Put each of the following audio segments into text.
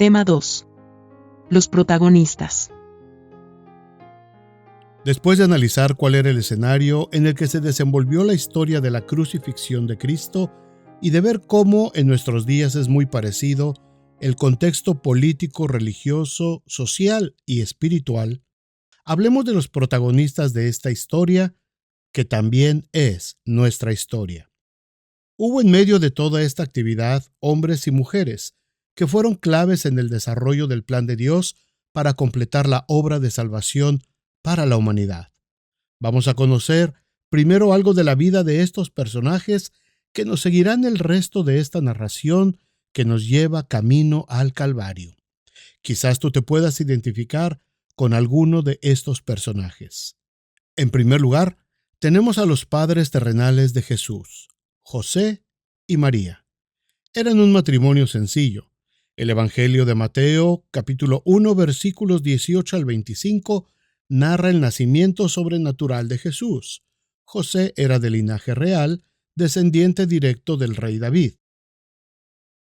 Tema 2. Los protagonistas. Después de analizar cuál era el escenario en el que se desenvolvió la historia de la crucifixión de Cristo y de ver cómo en nuestros días es muy parecido el contexto político, religioso, social y espiritual, hablemos de los protagonistas de esta historia, que también es nuestra historia. Hubo en medio de toda esta actividad hombres y mujeres que fueron claves en el desarrollo del plan de Dios para completar la obra de salvación para la humanidad. Vamos a conocer primero algo de la vida de estos personajes que nos seguirán el resto de esta narración que nos lleva camino al Calvario. Quizás tú te puedas identificar con alguno de estos personajes. En primer lugar, tenemos a los padres terrenales de Jesús, José y María. Eran un matrimonio sencillo. El Evangelio de Mateo, capítulo 1, versículos 18 al 25, narra el nacimiento sobrenatural de Jesús. José era de linaje real, descendiente directo del rey David.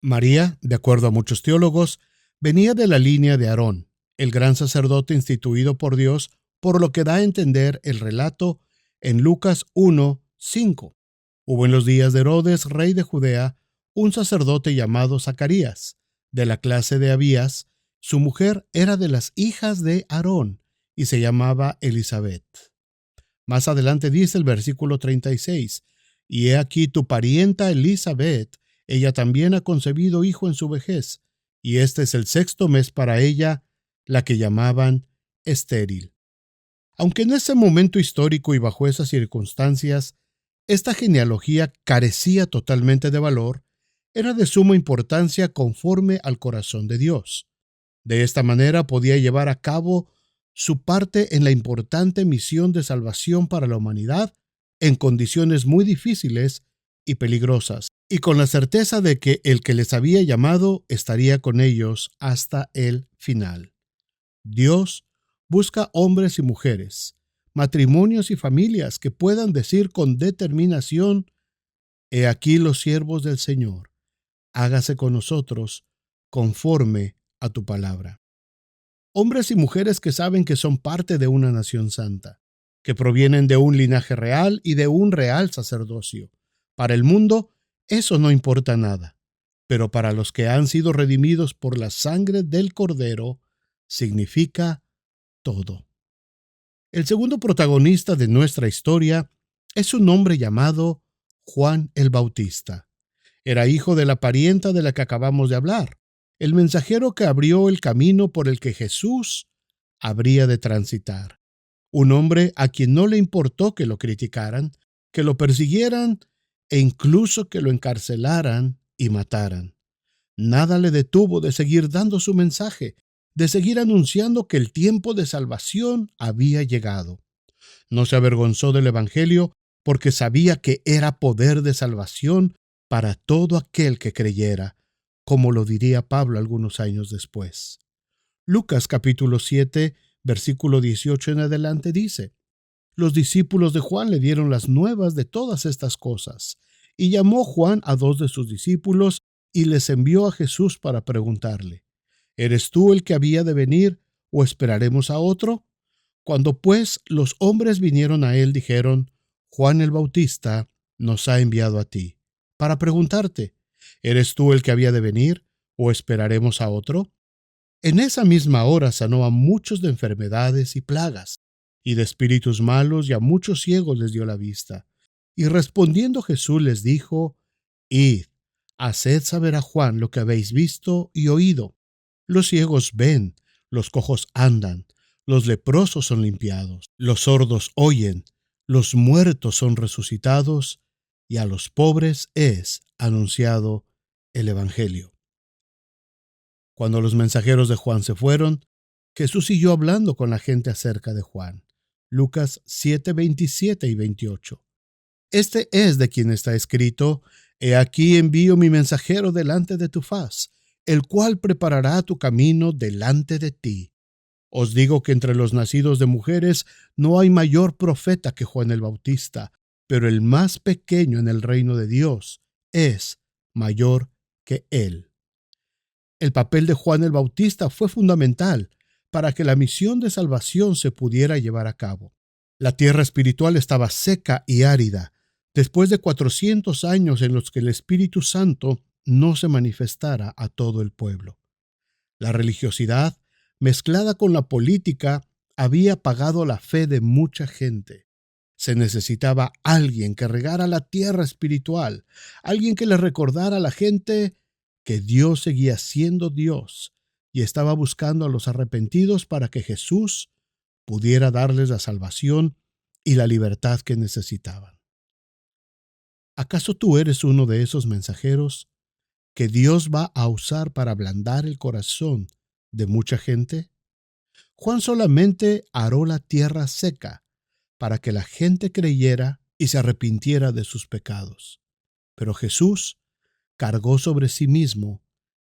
María, de acuerdo a muchos teólogos, venía de la línea de Aarón, el gran sacerdote instituido por Dios, por lo que da a entender el relato en Lucas 1, 5. Hubo en los días de Herodes, rey de Judea, un sacerdote llamado Zacarías, de la clase de Abías. Su mujer era de las hijas de Aarón y se llamaba Elisabet. Más adelante dice el versículo 36, y he aquí tu parienta Elisabet, ella también ha concebido hijo en su vejez, y este es el 6º mes para ella, la que llamaban estéril. Aunque en ese momento histórico y bajo esas circunstancias, esta genealogía carecía totalmente de valor, era de suma importancia conforme al corazón de Dios. De esta manera podía llevar a cabo su parte en la importante misión de salvación para la humanidad en condiciones muy difíciles y peligrosas, y con la certeza de que el que les había llamado estaría con ellos hasta el final. Dios busca hombres y mujeres, matrimonios y familias que puedan decir con determinación: he aquí los siervos del Señor, hágase con nosotros conforme a tu palabra. Hombres y mujeres que saben que son parte de una nación santa, que provienen de un linaje real y de un real sacerdocio. Para el mundo, eso no importa nada, pero para los que han sido redimidos por la sangre del Cordero, significa todo. El segundo protagonista de nuestra historia es un hombre llamado Juan el Bautista. Era hijo de la parienta de la que acabamos de hablar, el mensajero que abrió el camino por el que Jesús habría de transitar. Un hombre a quien no le importó que lo criticaran, que lo persiguieran e incluso que lo encarcelaran y mataran. Nada le detuvo de seguir dando su mensaje, de seguir anunciando que el tiempo de salvación había llegado. No se avergonzó del Evangelio porque sabía que era poder de salvación para todo aquel que creyera, como lo diría Pablo algunos años después. Lucas capítulo 7, versículo 18 en adelante dice: los discípulos de Juan le dieron las nuevas de todas estas cosas, y llamó Juan a 2 de sus discípulos y les envió a Jesús para preguntarle: ¿eres tú el que había de venir o esperaremos a otro? Cuando pues los hombres vinieron a él, dijeron: Juan el Bautista nos ha enviado a ti para preguntarte: ¿eres tú el que había de venir o esperaremos a otro? En esa misma hora sanó a muchos de enfermedades y plagas, y de espíritus malos, y a muchos ciegos les dio la vista. Y respondiendo Jesús les dijo: id, haced saber a Juan lo que habéis visto y oído. Los ciegos ven, los cojos andan, los leprosos son limpiados, los sordos oyen, los muertos son resucitados, y a los pobres es anunciado el Evangelio. Cuando los mensajeros de Juan se fueron, Jesús siguió hablando con la gente acerca de Juan. Lucas 7, 27 y 28. Este es de quien está escrito: he aquí envío mi mensajero delante de tu faz, el cual preparará tu camino delante de ti. Os digo que entre los nacidos de mujeres no hay mayor profeta que Juan el Bautista, pero el más pequeño en el reino de Dios es mayor que él. El papel de Juan el Bautista fue fundamental para que la misión de salvación se pudiera llevar a cabo. La tierra espiritual estaba seca y árida, después de 400 años en los que el Espíritu Santo no se manifestara a todo el pueblo. La religiosidad, mezclada con la política, había apagado la fe de mucha gente. Se necesitaba alguien que regara la tierra espiritual, alguien que le recordara a la gente que Dios seguía siendo Dios y estaba buscando a los arrepentidos para que Jesús pudiera darles la salvación y la libertad que necesitaban. ¿Acaso tú eres uno de esos mensajeros que Dios va a usar para ablandar el corazón de mucha gente? Juan solamente aró la tierra seca para que la gente creyera y se arrepintiera de sus pecados. Pero Jesús cargó sobre sí mismo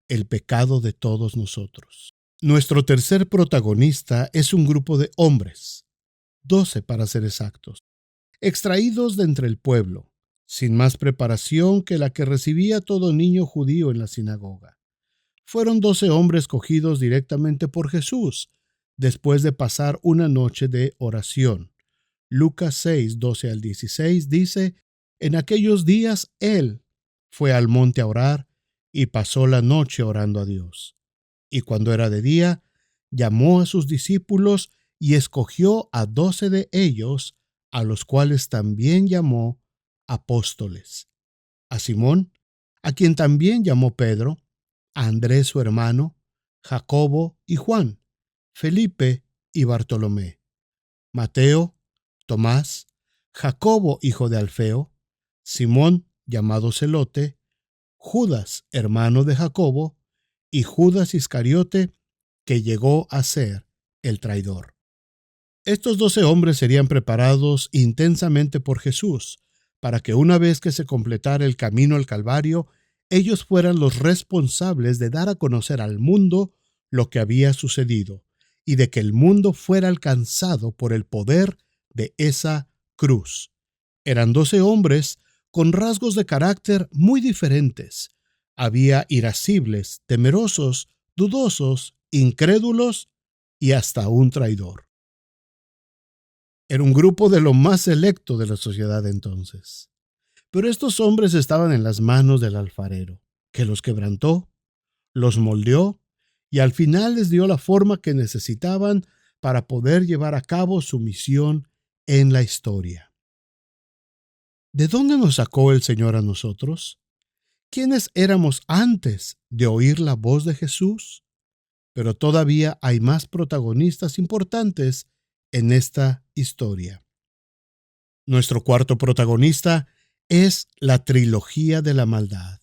el pecado de todos nosotros. Nuestro tercer protagonista es un grupo de hombres, 12 para ser exactos, extraídos de entre el pueblo, sin más preparación que la que recibía todo niño judío en la sinagoga. Fueron 12 hombres cogidos directamente por Jesús, después de pasar una noche de oración. Lucas 6, 12 al 16 dice: En aquellos días él fue al monte a orar y pasó la noche orando a Dios. Y cuando era de día, llamó a sus discípulos y escogió a 12 de ellos, a los cuales también llamó apóstoles: a Simón, a quien también llamó Pedro, a Andrés su hermano, Jacobo y Juan, Felipe y Bartolomé, Mateo, Tomás, Jacobo hijo de Alfeo, Simón llamado Celote, Judas hermano de Jacobo, y Judas Iscariote, que llegó a ser el traidor. Estos 12 hombres serían preparados intensamente por Jesús para que una vez que se completara el camino al Calvario, ellos fueran los responsables de dar a conocer al mundo lo que había sucedido y de que el mundo fuera alcanzado por el poder de esa cruz. Eran 12 hombres con rasgos de carácter muy diferentes. Había irascibles, temerosos, dudosos, incrédulos y hasta un traidor. Era un grupo de lo más selecto de la sociedad entonces. Pero estos hombres estaban en las manos del alfarero, que los quebrantó, los moldeó y al final les dio la forma que necesitaban para poder llevar a cabo su misión en la historia. ¿De dónde nos sacó el Señor a nosotros? ¿Quiénes éramos antes de oír la voz de Jesús? Pero todavía hay más protagonistas importantes en esta historia. Nuestro cuarto protagonista es la trilogía de la maldad: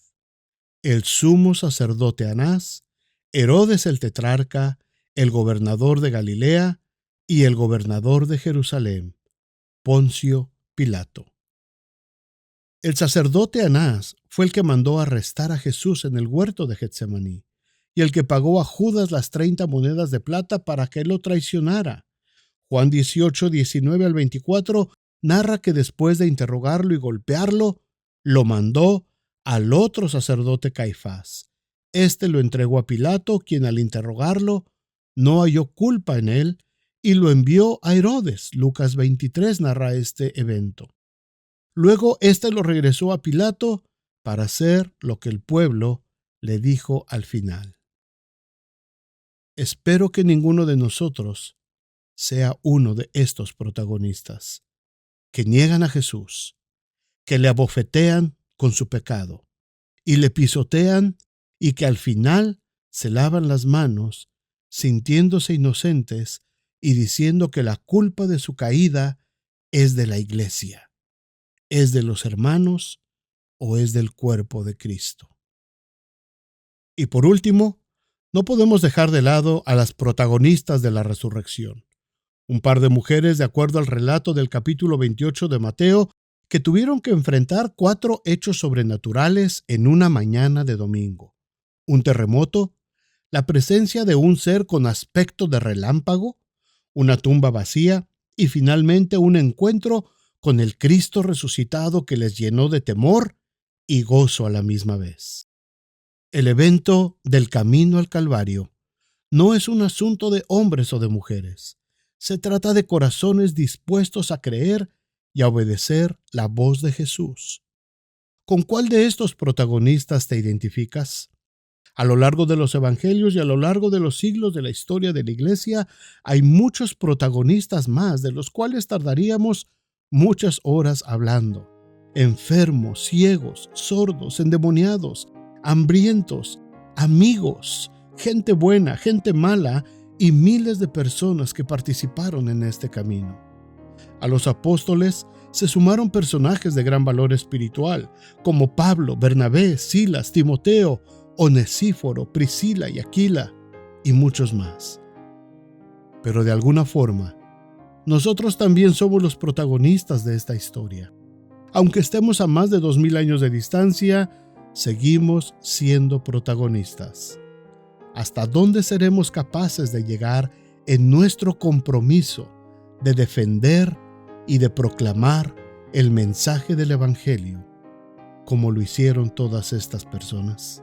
el sumo sacerdote Anás, Herodes el tetrarca, el gobernador de Galilea y el gobernador de Jerusalén, Poncio Pilato. El sacerdote Anás fue el que mandó arrestar a Jesús en el huerto de Getsemaní y el que pagó a Judas las 30 monedas de plata para que lo traicionara. Juan 18, 19 al 24 narra que después de interrogarlo y golpearlo, lo mandó al otro sacerdote Caifás. Este lo entregó a Pilato, quien al interrogarlo no halló culpa en él y lo envió a Herodes. Lucas 23 narra este evento. Luego éste lo regresó a Pilato para hacer lo que el pueblo le dijo al final. Espero que ninguno de nosotros sea uno de estos protagonistas, que niegan a Jesús, que le abofetean con su pecado y le pisotean y que al final se lavan las manos sintiéndose inocentes y diciendo que la culpa de su caída es de la iglesia, es de los hermanos o es del cuerpo de Cristo. Y por último, no podemos dejar de lado a las protagonistas de la resurrección. Un par de mujeres, de acuerdo al relato del capítulo 28 de Mateo, que tuvieron que enfrentar 4 hechos sobrenaturales en una mañana de domingo: un terremoto, la presencia de un ser con aspecto de relámpago, una tumba vacía y finalmente un encuentro con el Cristo resucitado que les llenó de temor y gozo a la misma vez. El evento del camino al Calvario no es un asunto de hombres o de mujeres. Se trata de corazones dispuestos a creer y a obedecer la voz de Jesús. ¿Con cuál de estos protagonistas te identificas? A lo largo de los evangelios y a lo largo de los siglos de la historia de la Iglesia, hay muchos protagonistas más de los cuales tardaríamos muchas horas hablando. Enfermos, ciegos, sordos, endemoniados, hambrientos, amigos, gente buena, gente mala y miles de personas que participaron en este camino. A los apóstoles se sumaron personajes de gran valor espiritual, como Pablo, Bernabé, Silas, Timoteo, Onesíforo, Priscila y Aquila, y muchos más. Pero de alguna forma, nosotros también somos los protagonistas de esta historia. Aunque estemos a más de 2000 años de distancia, seguimos siendo protagonistas. ¿Hasta dónde seremos capaces de llegar en nuestro compromiso de defender y de proclamar el mensaje del Evangelio, como lo hicieron todas estas personas?